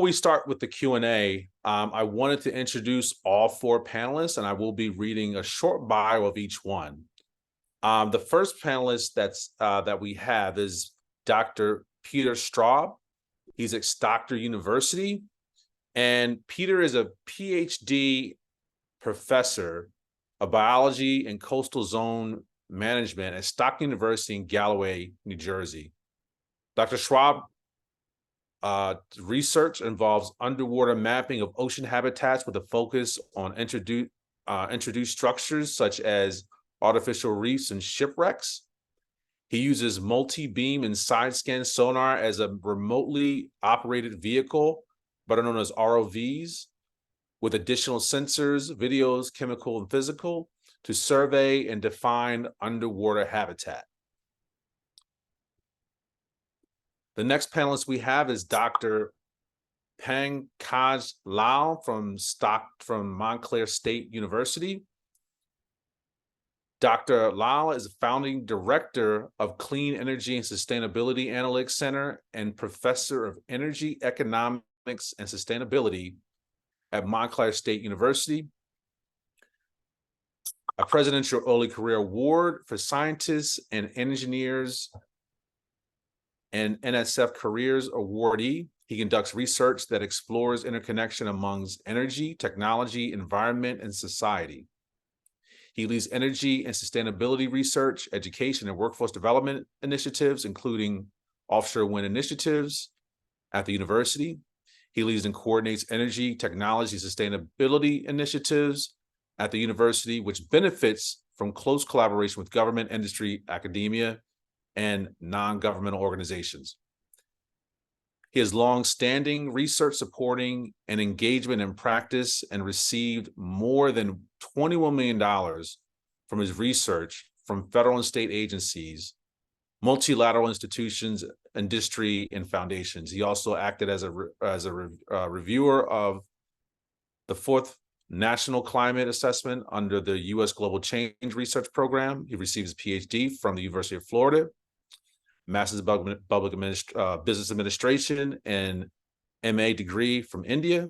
we start with the Q&A, I wanted to introduce all four panelists, and I will be reading a short bio of each one. The first panelist that we have is Dr. Peter Straub. He's at Dr. University, and Peter is a PhD professor of biology and coastal zone management at Stockton University in Galloway, New Jersey. Dr. Straub research involves underwater mapping of ocean habitats with a focus on introduced structures such as artificial reefs and shipwrecks. He uses multi-beam and side-scan sonar as a remotely operated vehicle, better known as ROVs, with additional sensors, videos, chemical and physical, to survey and define underwater habitat. The next panelist we have is Dr. Pankaj Lal from Montclair State University. Dr. Lal is founding director of Clean Energy and Sustainability Analytics Center and professor of energy economics and sustainability at Montclair State University. A Presidential Early Career Award for Scientists and Engineers and NSF Careers awardee. He conducts research that explores interconnection amongst energy, technology, environment, and society. He leads energy and sustainability research, education, and workforce development initiatives, including offshore wind initiatives at the university. He leads and coordinates energy, technology, sustainability initiatives at the university, which benefits from close collaboration with government, industry, academia, and non-governmental organizations. He has long-standing research supporting and engagement in practice and received more than $21 million from his research from federal and state agencies, multilateral institutions, industry, and foundations. He also acted as a reviewer of the fourth National Climate Assessment under the U.S. Global Change Research Program. He received his PhD from the University of Florida, Master's of Business Administration, and MA degree from India.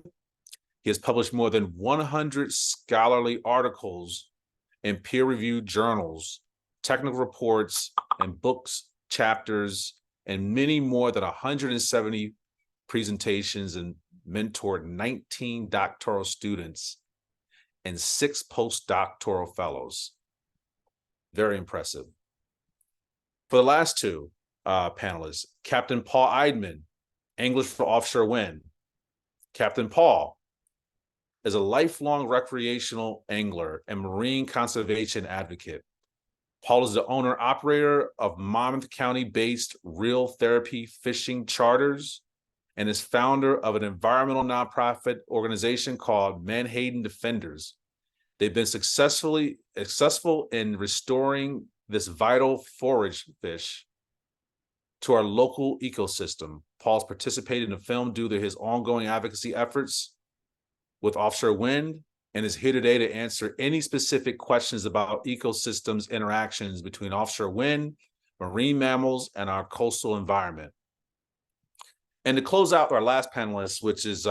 He has published more than 100 scholarly articles in peer-reviewed journals, technical reports, and books, chapters, and many more than 170 presentations, and mentored 19 doctoral students and 6 postdoctoral fellows. Very impressive. For the last two panelists, Captain Paul Eidman, English for offshore wind. Captain Paul is a lifelong recreational angler and marine conservation advocate. Paul is the owner-operator of Monmouth County-based Real Therapy Fishing Charters and is founder of an environmental nonprofit organization called Menhaden Defenders. They've been successful in restoring this vital forage fish to our local ecosystem. Paul's participated in the film due to his ongoing advocacy efforts with offshore wind and is here today to answer any specific questions about ecosystems interactions between offshore wind, marine mammals, and our coastal environment. And to close out our last panelist, which is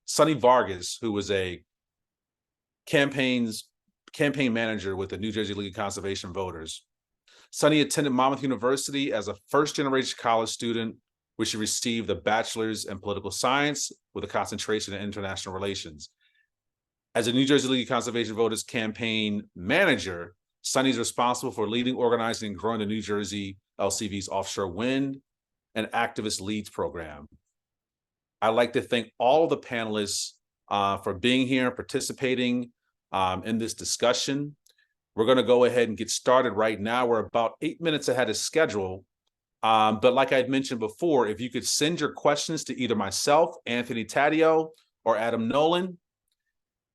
Sunni Vargas, who was a campaign manager with the New Jersey League of Conservation Voters. Sunni attended Monmouth University as a first-generation college student, where she received a bachelor's in political science with a concentration in international relations. As a New Jersey League of Conservation Voters campaign manager, Sunni is responsible for leading, organizing, and growing the New Jersey LCV's offshore wind and activist leads program. I'd like to thank all of the panelists for being here and participating in this discussion. We're going to go ahead and get started right now. We're about 8 minutes ahead of schedule. But like I had mentioned before, if you could send your questions to either myself, Anthony Taddeo, or Adam Nolan,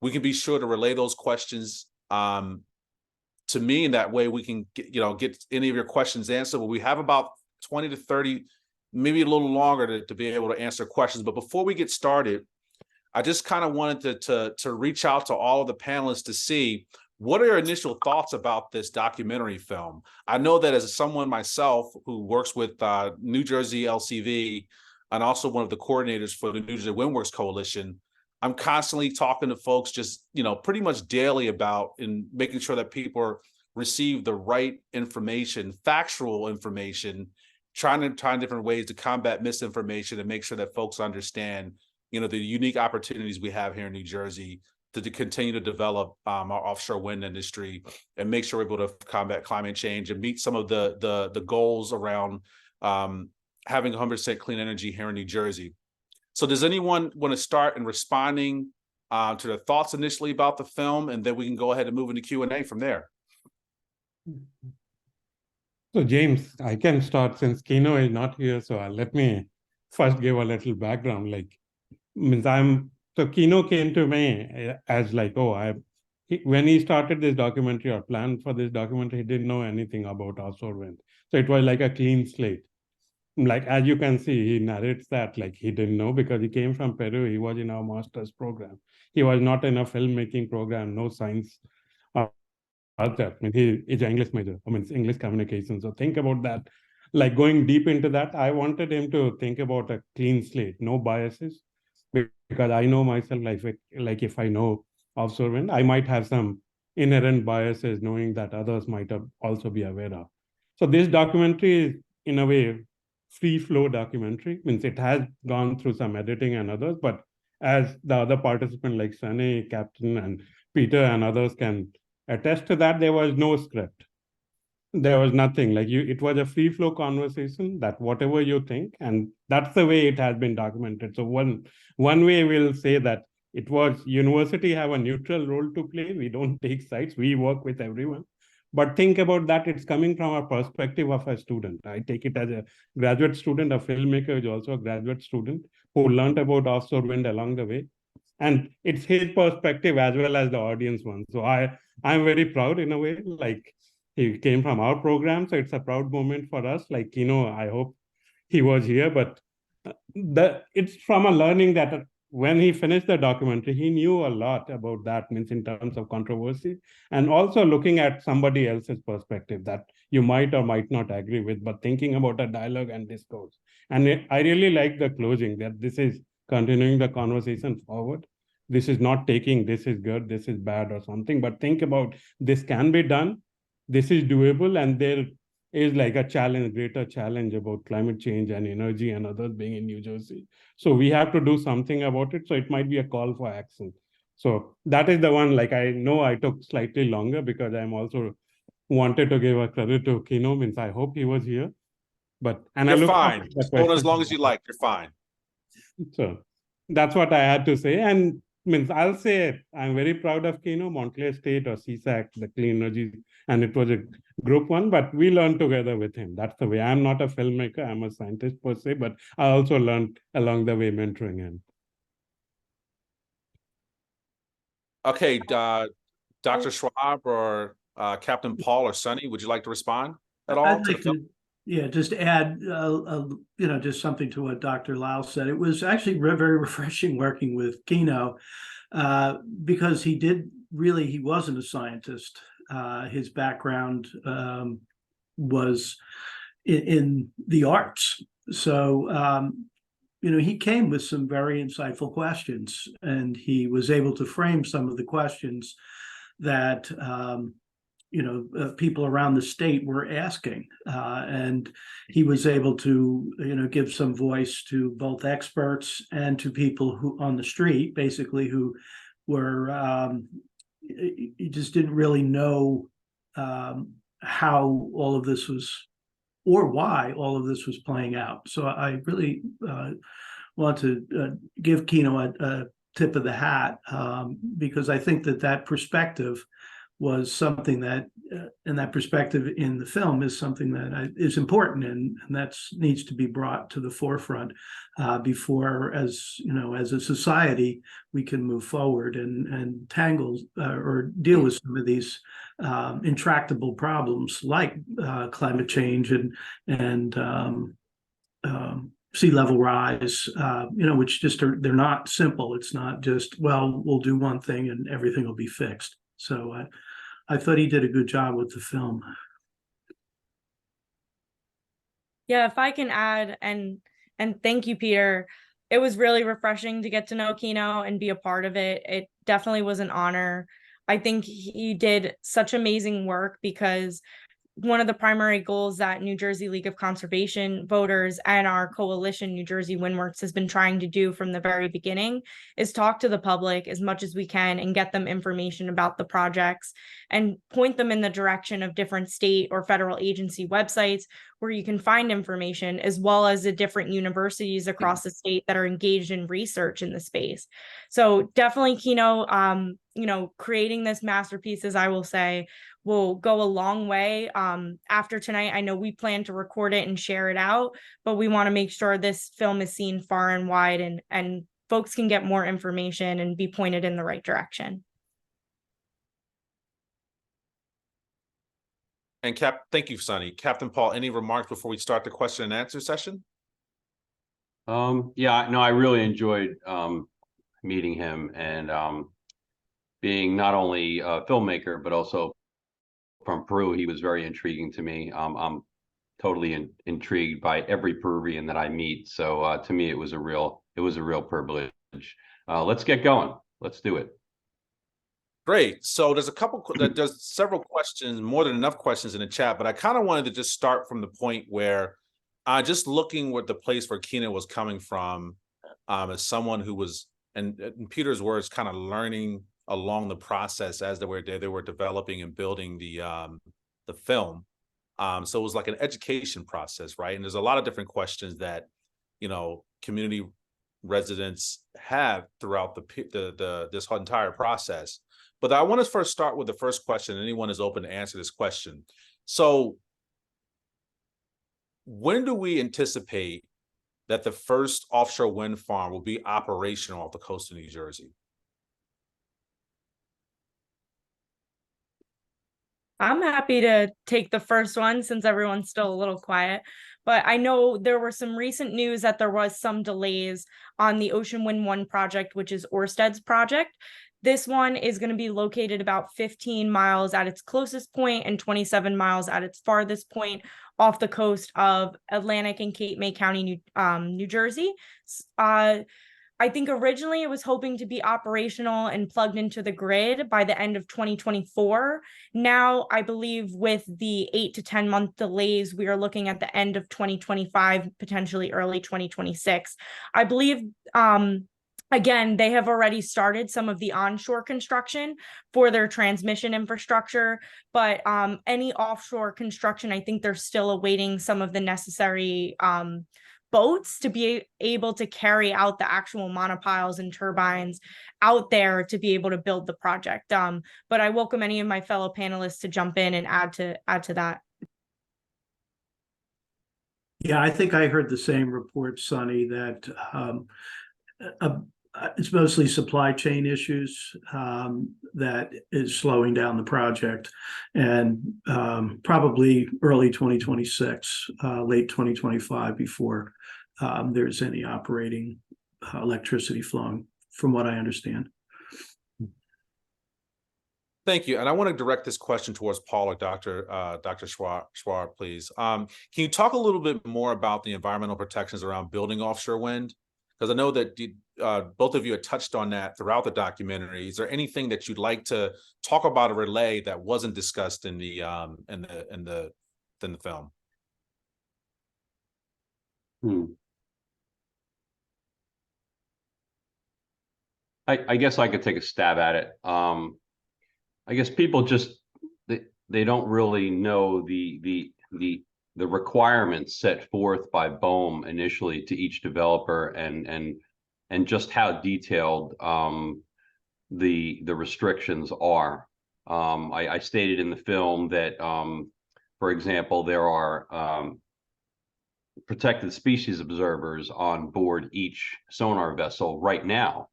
we can be sure to relay those questions to me, and that way we can get any of your questions answered. But we have about 20 to 30, maybe a little longer to be able to answer questions. But before we get started, I just kind of wanted to reach out to all of the panelists to see what are your initial thoughts about this documentary film. I know that as someone myself who works with New Jersey LCV, and also one of the coordinators for the New Jersey Windworks Coalition, I'm constantly talking to folks just, pretty much daily about and making sure that people receive the right information, factual information, trying different ways to combat misinformation and make sure that folks understand, the unique opportunities we have here in New Jersey to continue to develop our offshore wind industry and make sure we're able to combat climate change and meet some of the goals around having 100% clean energy here in New Jersey. So does anyone want to start in responding to their thoughts initially about the film, and then we can go ahead and move into Q&A from there? So James, I can start since Kino is not here. So let me first give a little background. So Kino came to me as like, when he started this documentary or planned for this documentary, he didn't know anything about offshore wind. So it was like a clean slate. Like, as you can see, he narrates that like he didn't know because he came from Peru. He was in our master's program. He was not in a filmmaking program, no science. That. He is an English major. It's English communication. So think about that. Like going deep into that, I wanted him to think about a clean slate, no biases, because I know myself. Like if I know offshore wind, I might have some inherent biases, knowing that others might also be aware of. So this documentary is, in a way, free flow documentary. Means it has gone through some editing and others, but as the other participants like Sunni, Captain, and Peter and others can attest to that, there was no script. There was nothing. It was a free flow conversation that whatever you think, and that's the way it has been documented. So one way we'll say that it was university have a neutral role to play. We don't take sides. We work with everyone. But think about that. It's coming from a perspective of a student. I take it as a graduate student, a filmmaker is also a graduate student who learned about offshore wind along the way. And it's his perspective as well as the audience one. So I'm very proud in a way, like he came from our program. So it's a proud moment for us. I hope he was here, but it's from a learning that when he finished the documentary, he knew a lot about that, means in terms of controversy, and also looking at somebody else's perspective that you might or might not agree with, but thinking about a dialogue and discourse. And I really like the closing, that this is continuing the conversation forward. This is not taking this is good, this is bad or something, but think about this can be done, this is doable, and there is like a challenge, greater challenge about climate change and energy and others being in New Jersey. So we have to do something about it. So it might be a call for action. So that is the one, like I know I took slightly longer because I'm also wanted to give a credit to Kino, means I hope he was here. And I You're look fine. As long as you like, you're fine. So that's what I had to say. And means I'll say I'm very proud of Kino, Montclair State or CSAC, the clean energy, and it was a group one, but we learned together with him. That's the way. I'm not a filmmaker, I'm a scientist per se, but I also learned along the way mentoring him. Okay, Dr. Schwab or Captain Paul or Sunny, would you like to respond at all? I'd like to, yeah, just add, just something to what Dr. Lal said. It was actually very refreshing working with Kino because he wasn't a scientist. His background was in the arts. So, he came with some very insightful questions, and he was able to frame some of the questions that people around the state were asking, and he was able to give some voice to both experts and to people who on the street, basically, who were you just didn't really know how all of this was, or why all of this was playing out. So I really want to give Kino a tip of the hat, because I think that perspective was something that, and that perspective in the film is something that is important, and that needs to be brought to the forefront before, as a society, we can move forward and tangle or deal with some of these intractable problems like climate change and sea level rise, which just they're not simple. It's not just, well, we'll do one thing and everything will be fixed. So I thought he did a good job with the film. Yeah, if I can add, and And thank you, Peter. It was really refreshing to get to know Kino and be a part of it. It definitely was an honor. I think he did such amazing work because one of the primary goals that New Jersey League of Conservation voters and our coalition, New Jersey Windworks, has been trying to do from the very beginning is talk to the public as much as we can and get them information about the projects and point them in the direction of different state or federal agency websites where you can find information, as well as the different universities across the state that are engaged in research in the space. So definitely, Kino, creating this masterpiece, as I will say, will go a long way. After tonight, I know we plan to record it and share it out, but we want to make sure this film is seen far and wide, and folks can get more information and be pointed in the right direction. And thank you, Sunny. Captain Paul, any remarks before we start the question and answer session? Yeah, no, I really enjoyed meeting him and being not only a filmmaker, but also from Peru. He was very intriguing to me. I'm totally intrigued by every Peruvian that I meet. So to me, it was a real privilege. Let's get going. Let's do it. Great. So there's several questions, more than enough questions in the chat, but I kind of wanted to just start from the point where just looking what the place where Kino was coming from as someone who was, and in Peter's words, kind of learning along the process as they were developing and building the film. So it was like an education process, right? And there's a lot of different questions that, community residents have throughout this whole entire process. But I want to first start with the first question. Anyone is open to answer this question. So when do we anticipate that the first offshore wind farm will be operational off the coast of New Jersey? I'm happy to take the first one since everyone's still a little quiet. But I know there were some recent news that there was some delays on the Ocean Wind 1 project, which is Ørsted's project. This one is going to be located about 15 miles at its closest point and 27 miles at its farthest point off the coast of Atlantic and Cape May County, New Jersey. I think originally it was hoping to be operational and plugged into the grid by the end of 2024. Now, I believe with the 8 to 10 month delays, we are looking at the end of 2025, potentially early 2026. I believe, again, they have already started some of the onshore construction for their transmission infrastructure, but any offshore construction, I think they're still awaiting some of the necessary boats to be able to carry out the actual monopiles and turbines out there to be able to build the project. But I welcome any of my fellow panelists to jump in and add to that. Yeah, I think I heard the same report, Sunny, that it's mostly supply chain issues that is slowing down the project, and probably early 2026, late 2025 before there's any operating electricity flowing, from what I understand. Thank you. And I want to direct this question towards Paul or Dr. Schwartz, please. Can you talk a little bit more about the environmental protections around building offshore wind? Because I know that both of you had touched on that throughout the documentary. Is there anything that you'd like to talk about or relay that wasn't discussed in the film? I guess I could take a stab at it. I guess people just they don't really know the requirements set forth by BOEM initially to each developer, and just how detailed the restrictions are. I stated in the film that, for example, there are protected species observers on board each sonar vessel right now,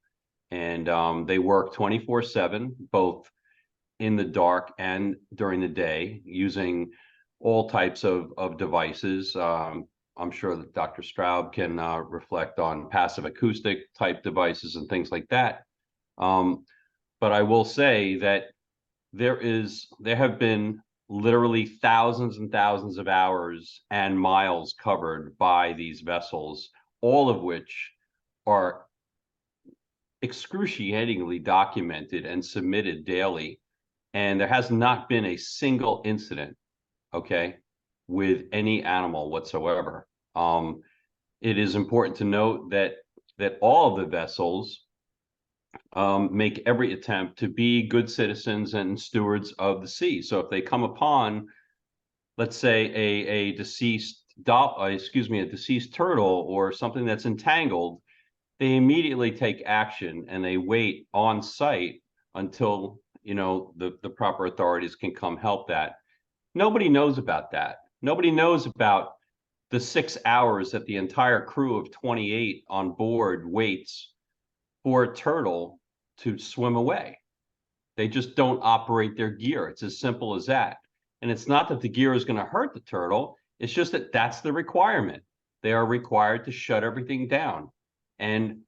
and they work 24/7, both in the dark and during the day, using all types of devices. I'm sure that Dr. Straub can reflect on passive acoustic type devices and things like that. But I will say that there have been literally thousands and thousands of hours and miles covered by these vessels all of which are excruciatingly documented and submitted daily. And there has not been a single incident, okay, with any animal whatsoever. It is important to note that all of the vessels make every attempt to be good citizens and stewards of the sea. So if they come upon, let's say, a deceased a deceased turtle or something that's entangled, they immediately take action and they wait on site until, you know, the proper authorities can come help that. Nobody knows about that. Nobody knows about the 6 hours that the entire crew of 28 on board waits for a turtle to swim away. They just don't operate their gear. It's as simple as that. And it's not that the gear is going to hurt the turtle. It's just that that's the requirement. They are required to shut everything down. And,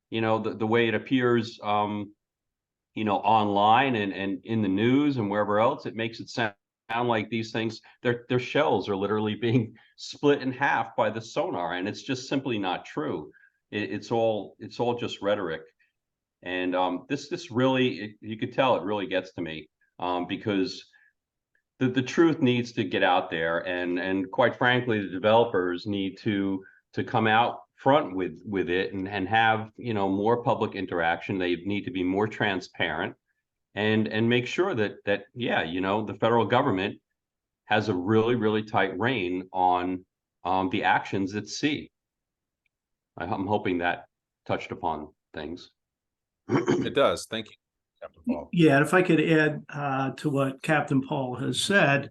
you know, the way it appears, you know, online and in the news and wherever else, it makes it sound like these things, their shells are literally being split in half by the sonar. And it's just simply not true. It's all just rhetoric. And this really, you could tell it really gets to me, because the truth needs to get out there, and quite frankly, the developers need to come out front with it and have, you know, more public interaction. They need to be more transparent and make sure that yeah, you know, the federal government has a really tight rein on the actions at sea. I'm hoping that touched upon things. It does. Thank you, Captain Paul. Yeah, and if I could add to what Captain Paul has said,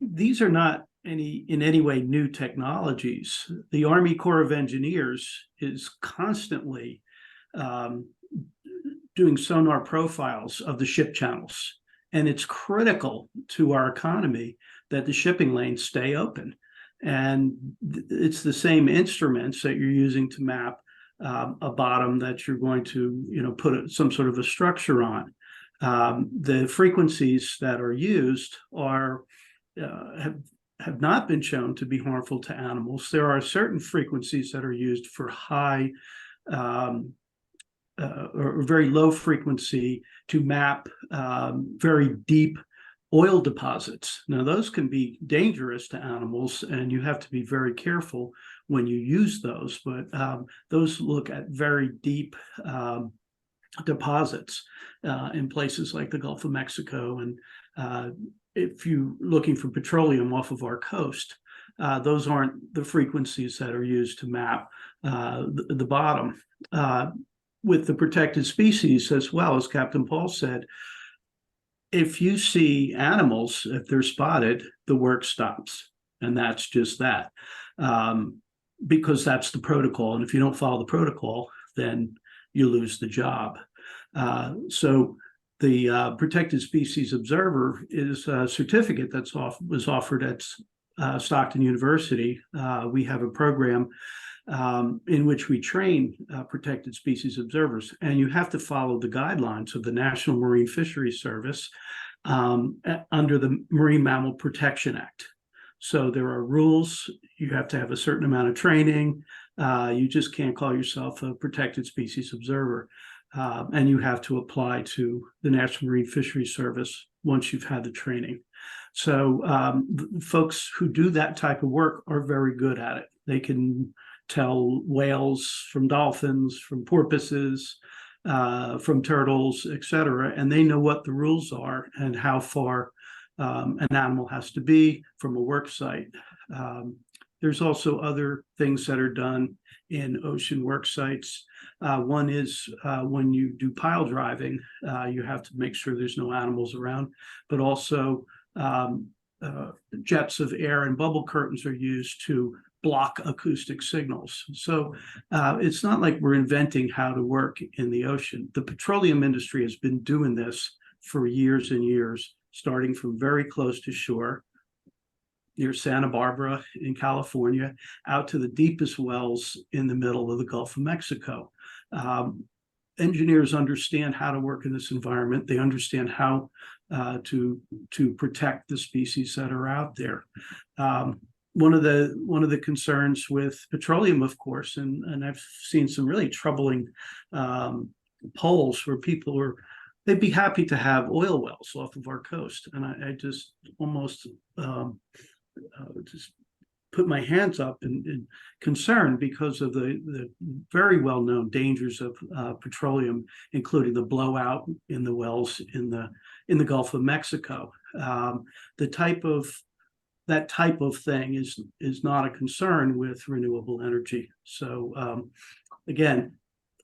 these are not in any way new technologies. The Army Corps of Engineers is constantly doing sonar profiles of the ship channels, and it's critical to our economy that the shipping lanes stay open. And it's the same instruments that you're using to map a bottom that you're going to, you know, put some sort of a structure on. The frequencies that are used are have not been shown to be harmful to animals. There are certain frequencies that are used for high or very low frequency to map very deep oil deposits. Now, those can be dangerous to animals, and you have to be very careful when you use those, but those look at very deep deposits in places like the Gulf of Mexico. And if you're looking for petroleum off of our coast, those aren't the frequencies that are used to map the bottom. With the protected species as well, as Captain Paul said, if you see animals, if they're spotted, the work stops. And that's just that. Because that's the protocol. And if you don't follow the protocol, then you lose the job. So the Protected Species Observer is a certificate that was offered at Stockton University. We have a program in which we train protected species observers, and you have to follow the guidelines of the National Marine Fisheries Service under the Marine Mammal Protection Act. So there are rules. You have to have a certain amount of training. You just can't call yourself a protected species observer. And you have to apply to the National Marine Fisheries Service once you've had the training. So folks who do that type of work are very good at it. They can tell whales from dolphins, from porpoises, from turtles, et cetera, and they know what the rules are and how far an animal has to be from a work site. There's also other things that are done in ocean work sites. One is when you do pile driving, you have to make sure there's no animals around, but also jets of air and bubble curtains are used to block acoustic signals. So it's not like we're inventing how to work in the ocean. The petroleum industry has been doing this for years and years, starting from very close to shore, near Santa Barbara in California, out to the deepest wells in the middle of the Gulf of Mexico. Engineers understand how to work in this environment. They understand how to protect the species that are out there. one of the concerns with petroleum, of course, and I've seen some really troubling polls where people they'd be happy to have oil wells off of our coast, and I just almost just put my hands up in concern because of the very well-known dangers of petroleum, including the blowout in the wells in the Gulf of Mexico. That type of thing is not a concern with renewable energy. So again,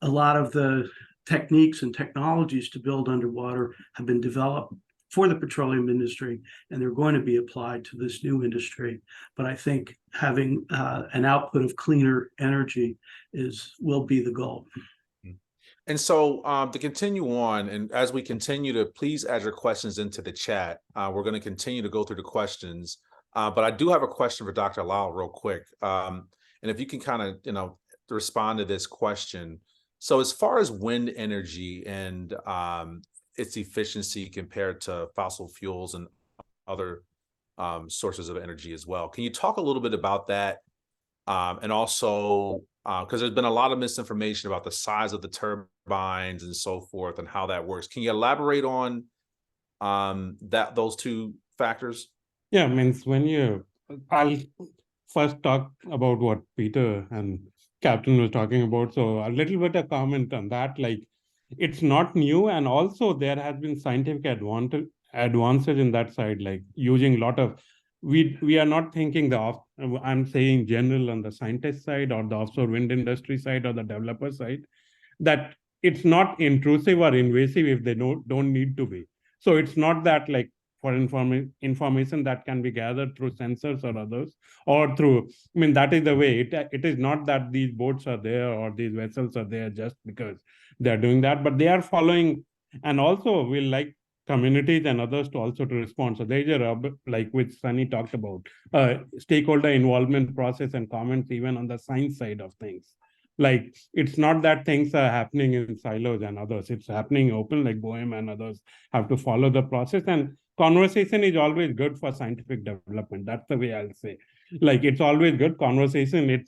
a lot of the techniques and technologies to build underwater have been developed for the petroleum industry, and they're going to be applied to this new industry. But I think having an output of cleaner energy will be the goal. And so to continue on, and as we continue to please add your questions into the chat, we're going to continue to go through the questions. But I do have a question for Dr. Lal real quick. And if you can kind of, respond to this question. So as far as wind energy and its efficiency compared to fossil fuels and other sources of energy as well, can you talk a little bit about that? And also, because there's been a lot of misinformation about the size of the turbines and so forth and how that works. Can you elaborate on those two factors? Yeah, means I'll first talk about what Peter and Captain was talking about. So a little bit of comment on that, like it's not new, and also there has been scientific advances in that side, like using a lot of, we are not thinking I'm saying general on the scientist side or the offshore wind industry side or the developer side, that it's not intrusive or invasive if they don't need to be. So it's not that like for information that can be gathered through sensors or others, or through, that is the way. It is not that these boats are there or these vessels are there just because they're doing that, but they are following, and also we'll like communities and others to also to respond. So there's like which Sunny talked about, stakeholder involvement process and comments even on the science side of things. Like it's not that things are happening in silos and others, it's happening open, like Boehm and others have to follow the process, and conversation is always good for scientific development. That's the way I'll say. Like it's always good conversation.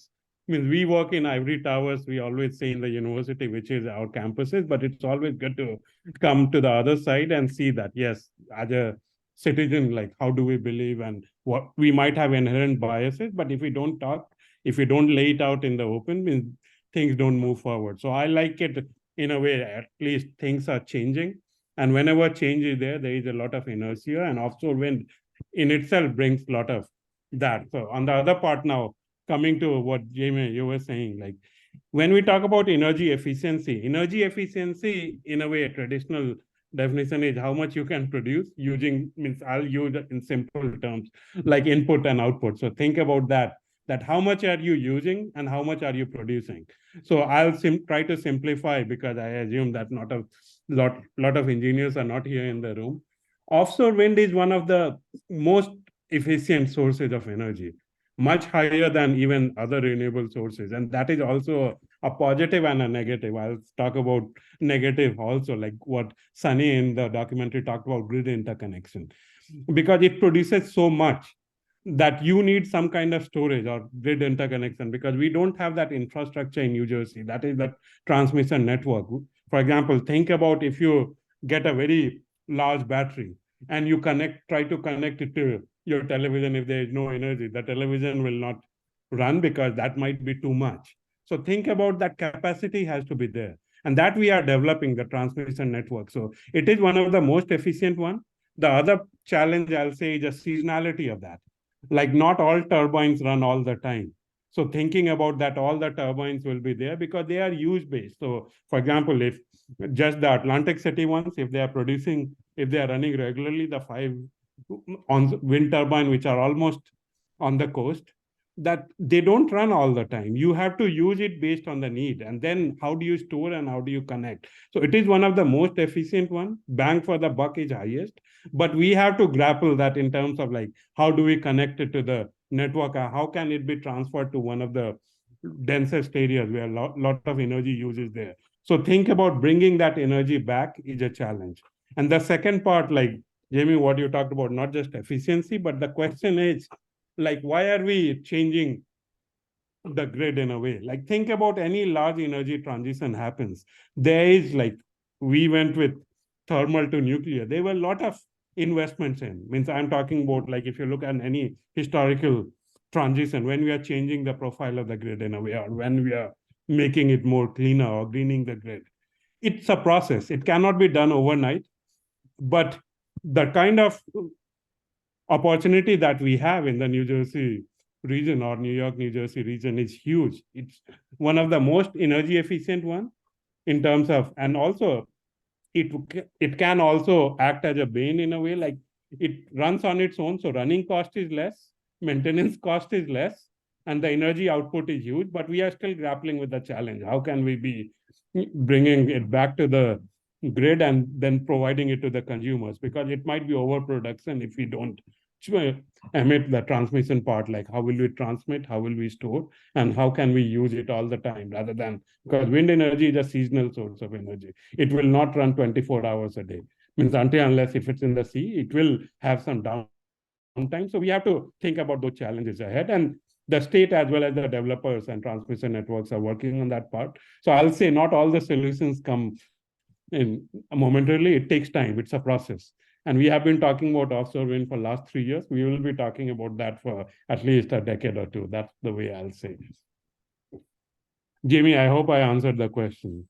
We work in ivory towers, we always say in the university, which is our campuses, but it's always good to come to the other side and see that, yes, as a citizen, like how do we believe, and what we might have inherent biases, but if we don't talk, if we don't lay it out in the open, things don't move forward. So I like it in a way, at least things are changing. And whenever change is there is a lot of inertia, and offshore wind in itself brings a lot of that. So on the other part now, coming to what Jamie, you were saying, like when we talk about energy efficiency in a way, a traditional definition is how much you can produce using, I'll use it in simple terms, like input and output. So think about that how much are you using and how much are you producing. So I'll try to simplify, because I assume that not a lot of engineers are not here in the room. Offshore wind is one of the most efficient sources of energy, much higher than even other renewable sources. And that is also a positive and a negative. I'll talk about negative also, like what Sunny in the documentary talked about, grid interconnection, because it produces so much that you need some kind of storage or grid interconnection, because we don't have that infrastructure in New Jersey. That is the transmission network. For example, think about if you get a very large battery and you try to connect it to your television. If there is no energy, the television will not run because that might be too much. So think about that capacity has to be there. And that we are developing the transmission network. So it is one of the most efficient one. The other challenge I'll say is the seasonality of that. Like not all turbines run all the time. So thinking about that, all the turbines will be there because they are use-based. So for example, if just the Atlantic City ones, if they are running regularly, the 5 on wind turbine, which are almost on the coast, that they don't run all the time. You have to use it based on the need. And then how do you store and how do you connect? So it is one of the most efficient one. Bang for the buck is highest. But we have to grapple that in terms of like, how do we connect it to the network? How can it be transferred to one of the densest areas where a lot of energy use is there? So think about bringing that energy back is a challenge. And the second part, like Jamie, what you talked about, not just efficiency, but the question is, like, why are we changing the grid in a way? Like, think about any large energy transition happens. There is like, we went with thermal to nuclear. There were a lot of investments in. Means I'm talking about like, if you look at any historical transition, when we are changing the profile of the grid in a way, or when we are making it more cleaner or greening the grid, it's a process. It cannot be done overnight, but the kind of opportunity that we have in the New Jersey region or New York, New Jersey region is huge. It's one of the most energy efficient one in terms of, and also it can also act as a bane in a way, like it runs on its own. So running cost is less, maintenance cost is less, and the energy output is huge, but we are still grappling with the challenge. How can we be bringing it back to the grid and then providing it to the consumers? Because it might be overproduction if we don't emit the transmission part, like how will we transmit, how will we store, and how can we use it all the time, rather than, because wind energy is a seasonal source of energy. It will not run 24 hours a day. Means until unless if it's in the sea, it will have some downtime. So we have to think about those challenges ahead, and the state as well as the developers and transmission networks are working on that part. So I'll say not all the solutions come in momentarily. It takes time. It's a process. And we have been talking about offshore wind for last 3 years. We will be talking about that for at least a decade or two. That's the way I'll say. Jamie, I hope I answered the question.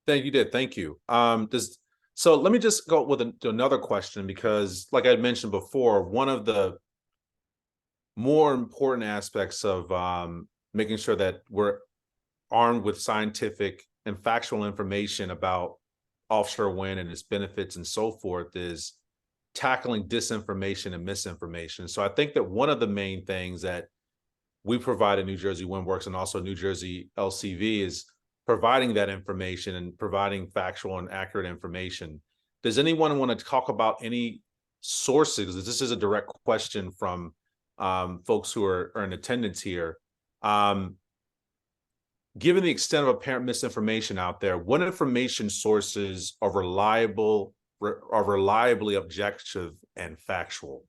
You did. Thank you. So let me just go with to another question, because like I mentioned before, one of the more important aspects of making sure that we're armed with scientific and factual information about offshore wind and its benefits and so forth is tackling disinformation and misinformation. So I think that one of the main things that we provide at New Jersey WindWorks and also New Jersey LCV is providing that information and providing factual and accurate information. Does anyone want to talk about any sources? This is a direct question from folks who are in attendance here. Given the extent of apparent misinformation out there, what information sources are reliably objective and factual?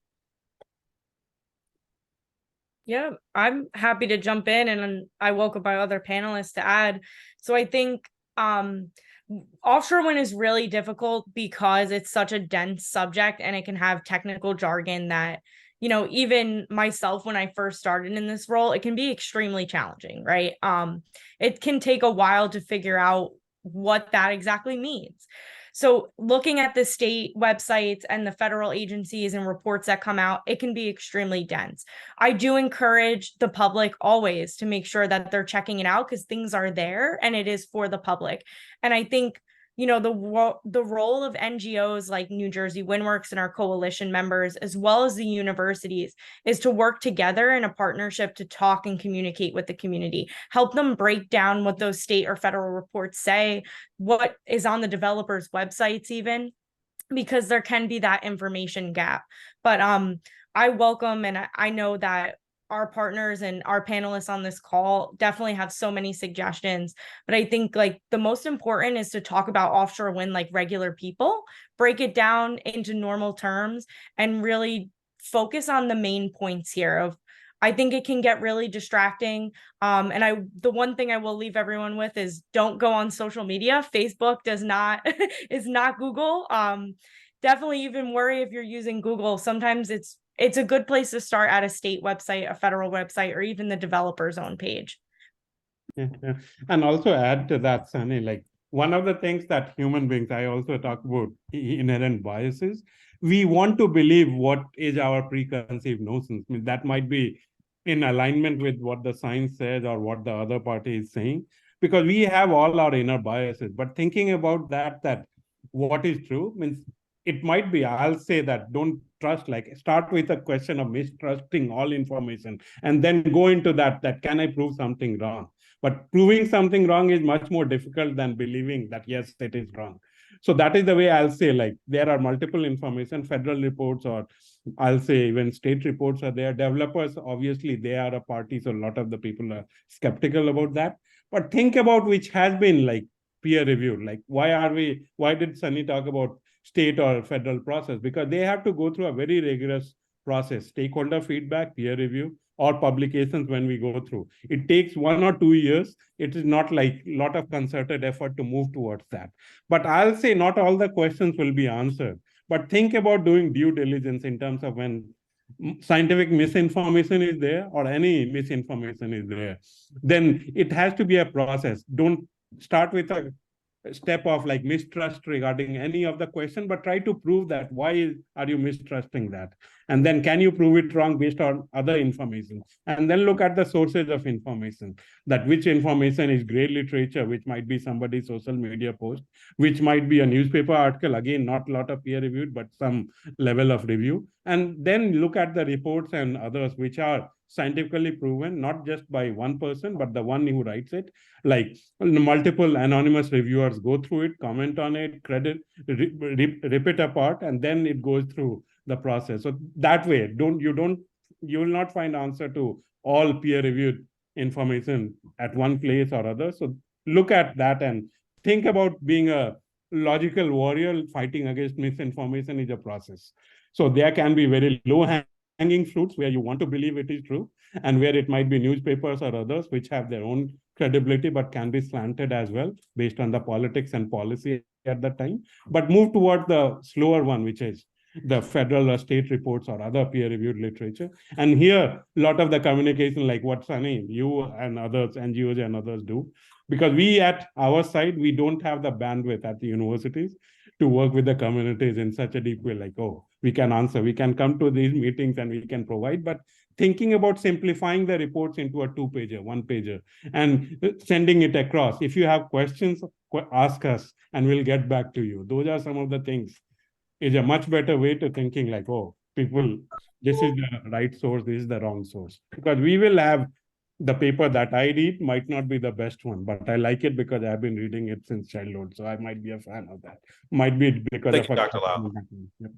Yeah, I'm happy to jump in, and I welcome my other panelists to add. So I think offshore wind is really difficult because it's such a dense subject, and it can have technical jargon that, you know, even myself, when I first started in this role, it can be extremely challenging, right? It can take a while to figure out what that exactly means. So looking at the state websites and the federal agencies and reports that come out, it can be extremely dense. I do encourage the public always to make sure that they're checking it out, because things are there and it is for the public. And I think, you know, the role of NGOs like New Jersey WindWorks and our coalition members, as well as the universities, is to work together in a partnership to talk and communicate with the community, help them break down what those state or federal reports say, what is on the developers' websites even, because there can be that information gap. But I welcome, and I know that our partners and our panelists on this call definitely have so many suggestions, but I think like the most important is to talk about offshore wind like regular people, break it down into normal terms, and really focus on the main points here. Of I think it can get really distracting. And the one thing I will leave everyone with is don't go on social media. Facebook is not Google. Definitely even worry if you're using Google. Sometimes it's a good place to start at a state website, a federal website, or even the developer's own page. Yeah. And also add to that, Sunny, like one of the things that human beings, I also talk about inherent biases. We want to believe what is our preconceived notions. I mean, that might be in alignment with what the science says or what the other party is saying, because we have all our inner biases. But thinking about that what is true means, it might be, I'll say that don't trust, like start with a question of mistrusting all information and then go into that can I prove something wrong? But proving something wrong is much more difficult than believing that, yes, it is wrong. So that is the way I'll say, like there are multiple information, federal reports, or I'll say even state reports are there. Developers, obviously, they are a party. So a lot of the people are skeptical about that. But think about which has been like peer reviewed. Like why did Sunny talk about state or federal process? Because they have to go through a very rigorous process, stakeholder feedback, peer review, or publications when we go through. It takes 1 or 2 years. It is not like a lot of concerted effort to move towards that. But I'll say not all the questions will be answered. But think about doing due diligence in terms of when scientific misinformation is there or any misinformation is there, then it has to be a process. Don't start with a step of like mistrust regarding any of the question, but try to prove that why are you mistrusting that, and then can you prove it wrong based on other information, and then look at the sources of information, that which information is great literature, which might be somebody's social media post, which might be a newspaper article, again not a lot of peer reviewed but some level of review, and then look at the reports and others which are scientifically proven, not just by one person but the one who writes it, like multiple anonymous reviewers go through it, comment on it, credit, rip it apart, and then it goes through the process. So that way, you will not find answer to all peer reviewed information at one place or other. So look at that and think about being a logical warrior. Fighting against misinformation is a process. So there can be very low hanging fruits where you want to believe it is true, and where it might be newspapers or others which have their own credibility but can be slanted as well based on the politics and policy at that time. But move toward the slower one, which is the federal or state reports or other peer-reviewed literature. And here, a lot of the communication, like what Sunni, you and others, NGOs and others do, because we at our side, we don't have the bandwidth at the universities to work with the communities in such a deep way, like, oh, we can answer, we can come to these meetings and we can provide, but thinking about simplifying the reports into a 2-pager, 1-pager, and sending it across. If you have questions, ask us and we'll get back to you. Those are some of the things. Is a much better way to thinking like, oh, people, this is the right source, this is the wrong source. Because we will have the paper that I read might not be the best one, but I like it because I've been reading it since childhood. So I might be a fan of that. Might be because Thank of you, Dr. Lal. Yep.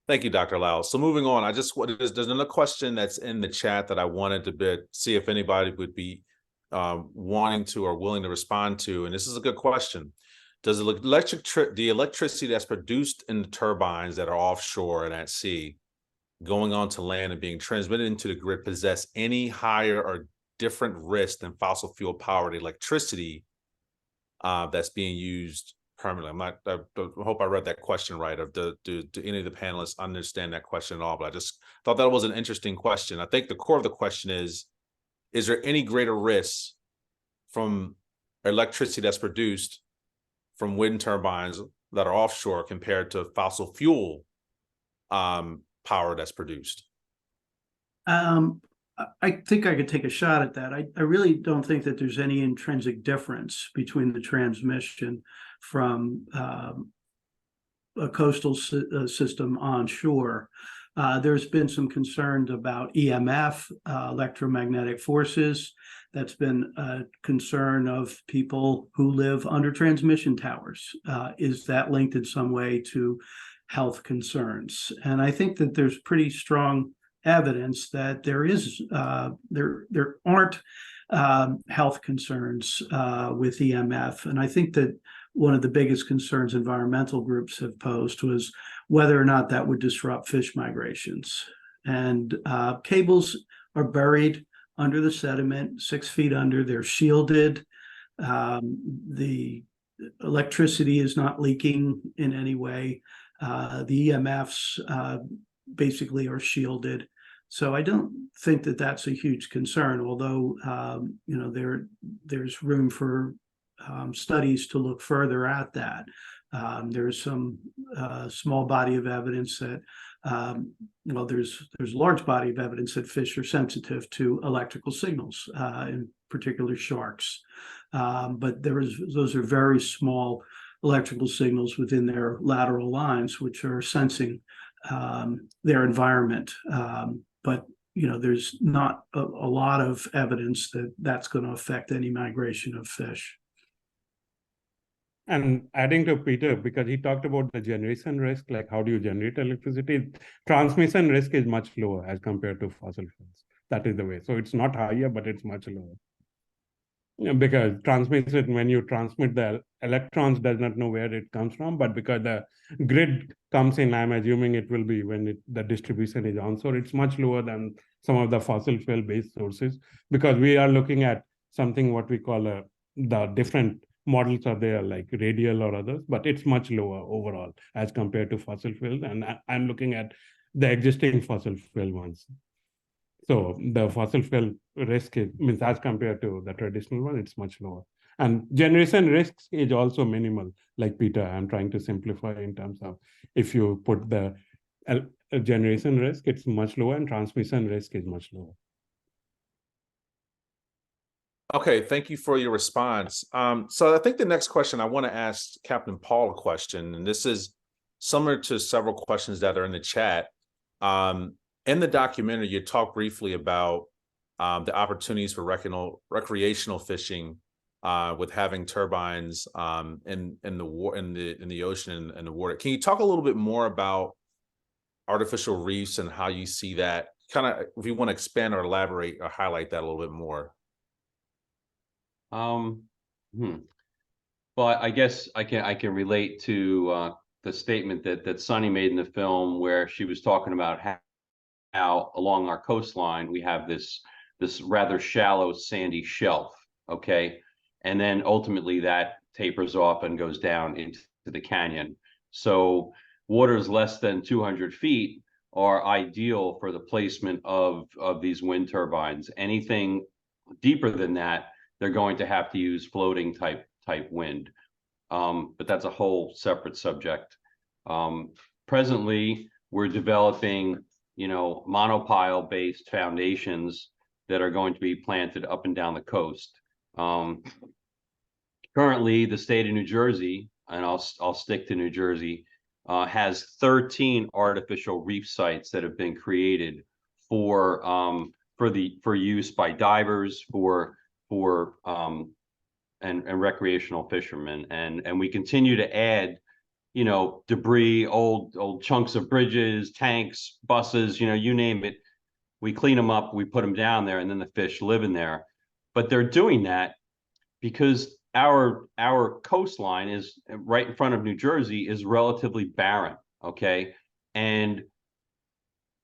Thank you, Dr. Lal. So moving on, there's another question that's in the chat that I wanted to see if anybody would be wanting to or willing to respond to. And this is a good question. Does the electricity that's produced in the turbines that are offshore and at sea, going onto land and being transmitted into the grid, possess any higher or different risk than fossil fuel powered electricity that's being used permanently? I hope I read that question right. Do any of the panelists understand that question at all? But I just thought that was an interesting question. I think the core of the question is there any greater risk from electricity that's produced from wind turbines that are offshore compared to fossil fuel power that's produced? I think I could take a shot at that. I really don't think that there's any intrinsic difference between the transmission from a coastal system onshore. There's been some concerns about EMF, electromagnetic forces. That's been a concern of people who live under transmission towers. Is that linked in some way to health concerns? And I think that there's pretty strong evidence that there aren't health concerns with EMF. And I think that one of the biggest concerns environmental groups have posed was whether or not that would disrupt fish migrations. And cables are buried under the sediment, 6 feet under. They're shielded. The electricity is not leaking in any way. The EMFs basically are shielded. So I don't think that that's a huge concern, although there's room for studies to look further at that. There's some small body of evidence that there's a large body of evidence that fish are sensitive to electrical signals, in particular sharks. But those are very small electrical signals within their lateral lines, which are sensing their environment. But there's not a lot of evidence that that's going to affect any migration of fish. And adding to Peter, because he talked about the generation risk, like how do you generate electricity? Transmission risk is much lower as compared to fossil fuels. That is the way. So it's not higher, but it's much lower. because transmission, when you transmit the electrons, does not know where it comes from, but because the grid comes in, I'm assuming it will be when the distribution is on. So it's much lower than some of the fossil fuel based sources, because we are looking at something what we call the different models are there, like radial or others, but it's much lower overall as compared to fossil fuels. And I'm looking at the existing fossil fuel ones. So the fossil fuel risk means as compared to the traditional one, it's much lower. And generation risks is also minimal. Like Peter, I'm trying to simplify in terms of if you put the generation risk, it's much lower, and transmission risk is much lower. Okay, thank you for your response. So I think the next question, I want to ask Captain Paul a question, and this is similar to several questions that are in the chat. In the documentary, you talk briefly about the opportunities for recreational fishing with having turbines in the ocean and the water. Can you talk a little bit more about artificial reefs and how you see that? Kind of, if you want to expand or elaborate or highlight that a little bit more. Well, I guess I can relate to the statement that Sunni made in the film, where she was talking about how along our coastline we have this rather shallow sandy shelf, okay, and then ultimately that tapers off and goes down into the canyon. So waters less than 200 feet are ideal for the placement of these wind turbines. Anything deeper than that, they're going to have to use floating type wind. But that's a whole separate subject. Presently, we're developing, monopile based foundations that are going to be planted up and down the coast. Currently, the state of New Jersey, and I'll stick to New Jersey, has 13 artificial reef sites that have been created for use by divers, and recreational fishermen, and we continue to add, debris, old chunks of bridges, tanks, buses, you name it. We clean them up, we put them down there, and then the fish live in there. But they're doing that because our coastline is right in front of New Jersey, is relatively barren, okay? And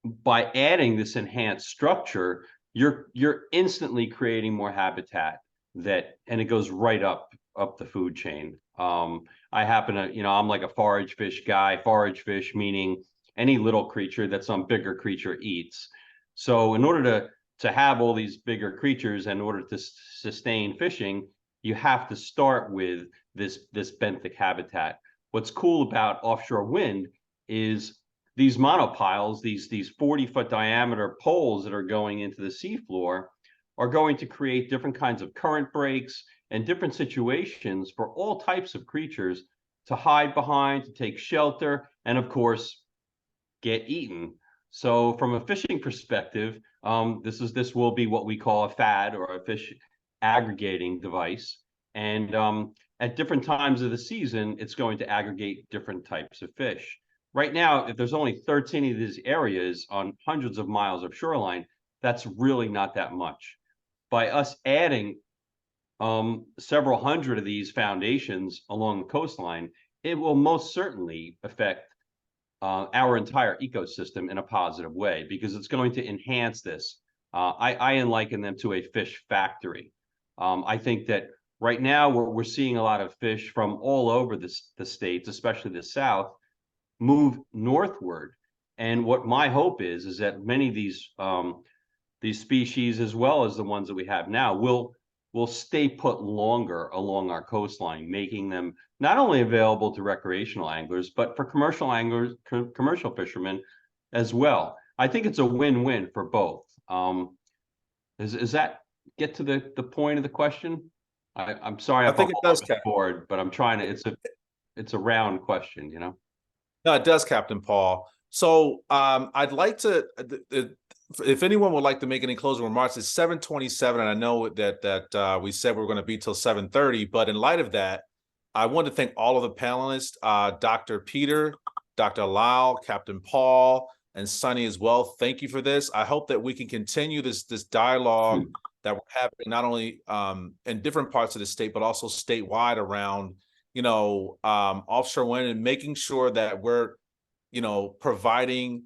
by adding this enhanced structure, you're instantly creating more habitat and it goes right up the food chain. I happen to, I'm like a forage fish guy. Forage fish meaning any little creature that some bigger creature eats. So in order to have all these bigger creatures, in order to sustain fishing, you have to start with this benthic habitat. What's cool about offshore wind is these monopiles, these 40-foot diameter poles that are going into the seafloor, are going to create different kinds of current breaks and different situations for all types of creatures to hide behind, to take shelter, and of course, get eaten. So from a fishing perspective, this will be what we call a FAD, or a fish aggregating device. And at different times of the season, it's going to aggregate different types of fish. Right now, if there's only 13 of these areas on hundreds of miles of shoreline, that's really not that much. By us adding several hundred of these foundations along the coastline, it will most certainly affect our entire ecosystem in a positive way, because it's going to enhance this. I liken them to a fish factory. I think that right now we're seeing a lot of fish from all over the states, especially the South, move northward. And what my hope is that many of these species, as well as the ones that we have now, will stay put longer along our coastline, making them not only available to recreational anglers, but for commercial anglers, commercial fishermen as well. I think it's a win-win for both. Does that get to the point of the question? I'm sorry, I think it does, Cap. Board, but I'm trying to. It's a round question, No, it does, Captain Paul. So I'd like to, if anyone would like to make any closing remarks, it's 7:27, and I know that we said we were going to be till 7:30, but in light of that, I want to thank all of the panelists, Dr. Peter, Dr. Lal, Captain Paul, and Sunni as well. Thank you for this. I hope that we can continue this dialogue that we're having not only in different parts of the state, but also statewide around, offshore wind, and making sure that we're, providing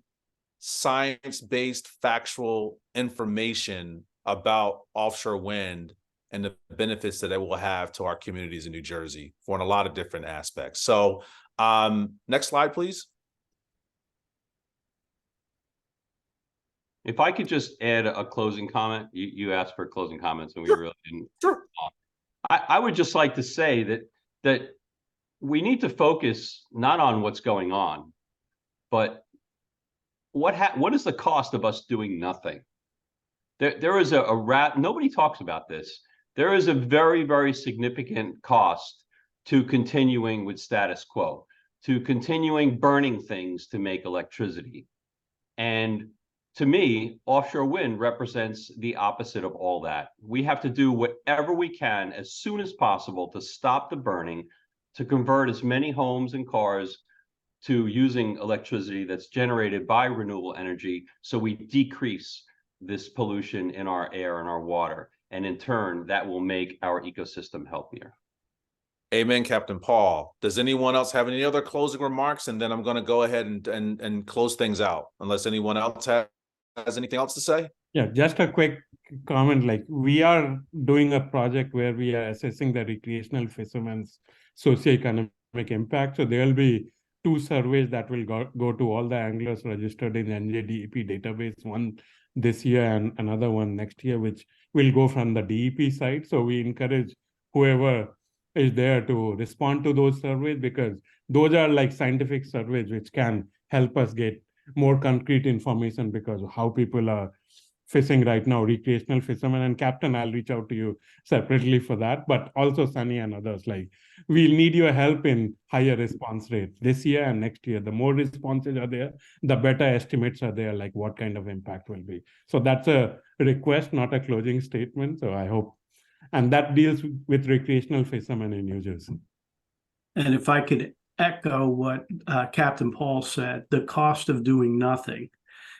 science-based factual information about offshore wind and the benefits that it will have to our communities in New Jersey for in a lot of different aspects. So next slide, please. If I could just add a closing comment, you asked for closing comments and we really didn't. Sure. I would just like to say that we need to focus not on what's going on, but what is the cost of us doing nothing? There is nobody talks about this. There is a very, very significant cost to continuing with status quo, to continuing burning things to make electricity. And to me, offshore wind represents the opposite of all that. We have to do whatever we can as soon as possible to stop the burning, to convert as many homes and cars to using electricity that's generated by renewable energy, so we decrease this pollution in our air and our water. And in turn, that will make our ecosystem healthier. Amen, Captain Paul. Does anyone else have any other closing remarks? And then I'm going to go ahead and close things out, unless anyone else has anything else to say. Yeah, just a quick comment. Like, we are doing a project where we are assessing the recreational fishermen's socioeconomic impact. So there will be 2 surveys that will go to all the anglers registered in NJDEP database, one this year and another one next year, which will go from the DEP side. So we encourage whoever is there to respond to those surveys, because those are like scientific surveys which can help us get more concrete information because of how people are fishing right now, recreational fishermen. And Captain, I'll reach out to you separately for that, but also Sunny and others. Like, we'll need your help in higher response rates this year and next year. The more responses are there, the better estimates are there, like what kind of impact will be. So that's a request, not a closing statement. So I hope, and that deals with recreational fishermen in New Jersey. And if I could echo what Captain Paul said, the cost of doing nothing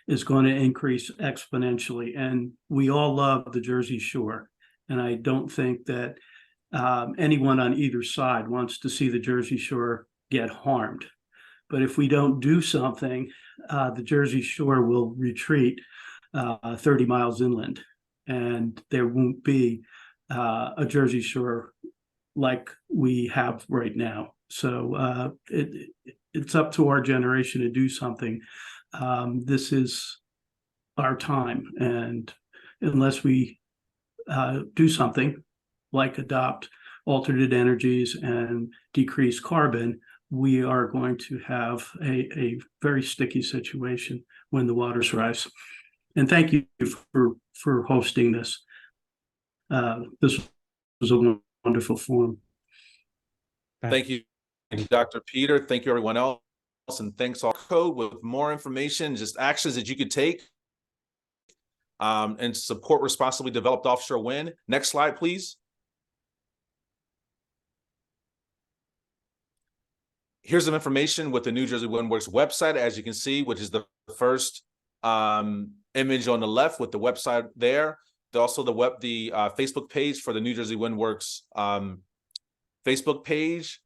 is going to increase exponentially. And we all love the Jersey Shore. And I don't think that anyone on either side wants to see the Jersey Shore get harmed. But if we don't do something, the Jersey Shore will retreat 30 miles inland, and there won't be a Jersey Shore like we have right now. So it's up to our generation to do something. This is our time, and unless we do something like adopt alternate energies and decrease carbon, we are going to have a very sticky situation when the waters rise. And thank you for hosting this. This was a wonderful forum. Thank you, Dr. Peter. Thank you, everyone else. And thanks all code with more information, just actions that you could take and support responsibly developed offshore wind. Next slide, please. Here's some information with the New Jersey Windworks website, as you can see, which is the first image on the left with the website there. Also the Facebook page for the New Jersey Windworks Facebook page,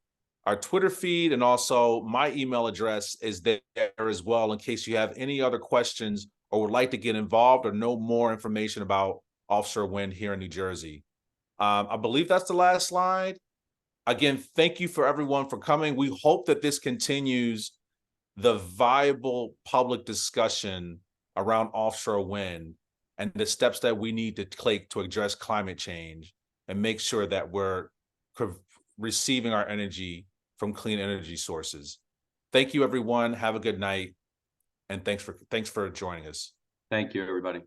our Twitter feed, and also my email address is there as well in case you have any other questions or would like to get involved or know more information about offshore wind here in New Jersey. I believe that's the last slide. Again, thank you for everyone for coming. We hope that this continues the viable public discussion around offshore wind and the steps that we need to take to address climate change and make sure that we're receiving our energy from clean energy sources. Thank you, everyone. Have a good night. And thanks for joining us. Thank you, everybody.